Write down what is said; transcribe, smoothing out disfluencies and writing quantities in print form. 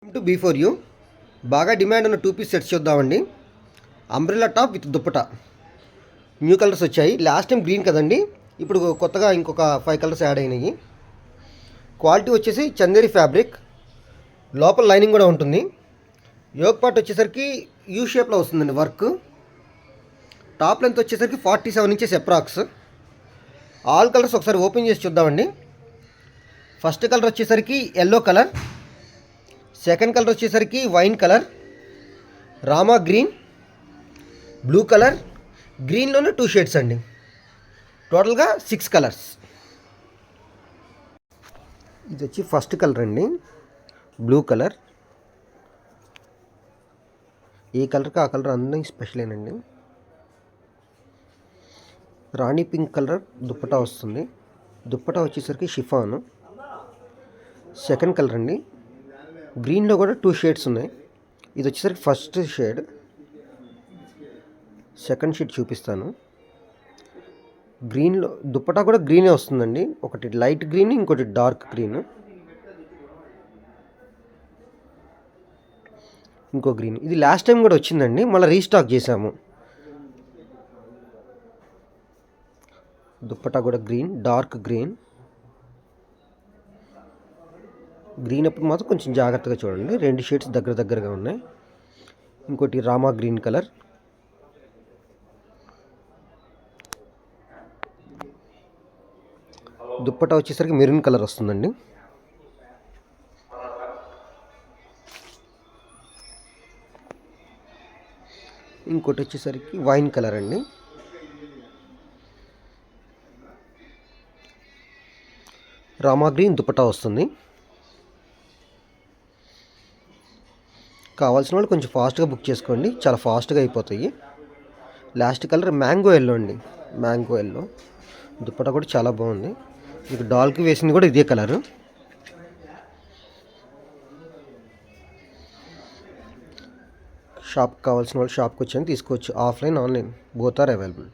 To be for you బాగా demand ఉన్న 2 piece sets చూద్దామండి. Umbrella top with dupatta new colours వచ్చాయి. లాస్ట్ టైం గ్రీన్ కదండి, ఇప్పుడు కొత్తగా ఇంకొక 5 కలర్స్ యాడ్ అయినాయి. క్వాలిటీ వచ్చేసి చందేరి ఫ్యాబ్రిక్, లోపల లైనింగ్ కూడా ఉంటుంది. యోక్ పార్ట్ వచ్చేసరికి యూ షేప్లో వస్తుందండి వర్క్. టాప్ లెంత్ వచ్చేసరికి 47 ఇంచెస్ అప్రాక్స్. ఆల్ కలర్స్ ఒకసారి ఓపెన్ చేసి చూద్దామండి. ఫస్ట్ కలర్ వచ్చేసరికి ఎల్లో కలర్, సెకండ్ కలర్ వచ్చేసరికి wine colour, Rama green, blue colour, గ్రీన్లోనే 2 షేడ్స్ అండి. టోటల్గా 6 కలర్స్. ఇది వచ్చి ఫస్ట్ కలర్ అండి, బ్లూ కలర్. ఈ కలర్కి ఆ కలర్ అన్నీ స్పెషలేనండి. రాణి పింక్ కలర్ దుప్పటా వస్తుంది. దుప్పటా వచ్చేసరికి షిఫాను. సెకండ్ కలర్ అండి, గ్రీన్లో కూడా 2 షేడ్స్ ఉన్నాయి. ఇది వచ్చేసరికి ఫస్ట్ షేడ్. సెకండ్ షేడ్ చూపిస్తాను. గ్రీన్లో దుప్పటా కూడా గ్రీనే వస్తుందండి. ఒకటి లైట్ గ్రీన్, ఇంకోటి డార్క్ గ్రీన్, ఇంకో గ్రీన్. ఇది లాస్ట్ టైం కూడా వచ్చిందండి, మళ్ళీ రీస్టాక్ చేసాము. దుప్పటా కూడా గ్రీన్, డార్క్ గ్రీన్. గ్రీన్ అప్పుడు మాత్రం కొంచెం జాగ్రత్తగా చూడండి, 2 షేడ్స్ దగ్గరగా ఉన్నాయి. ఇంకోటి రామా గ్రీన్ కలర్. దుప్పటా వచ్చేసరికి మెరూన్ కలర్ వస్తుందండి. ఇంకోటి వచ్చేసరికి వైన్ కలర్ అండి. రామా గ్రీన్ దుప్పటా వస్తుంది. కావాల్సిన వాళ్ళు కొంచెం ఫాస్ట్గా బుక్ చేసుకోండి, చాలా ఫాస్ట్గా అయిపోతాయి. లాస్ట్ కలర్ మ్యాంగో ఎల్లో అండి, మ్యాంగో ఎల్లో. దుప్పటా కూడా చాలా బాగుంది. మీకు డాల్కి వేసింది కూడా ఇదే కలరు. షాప్కి కావాల్సిన వాళ్ళు షాప్కి వచ్చి తీసుకోవచ్చు. Offline, online both are available.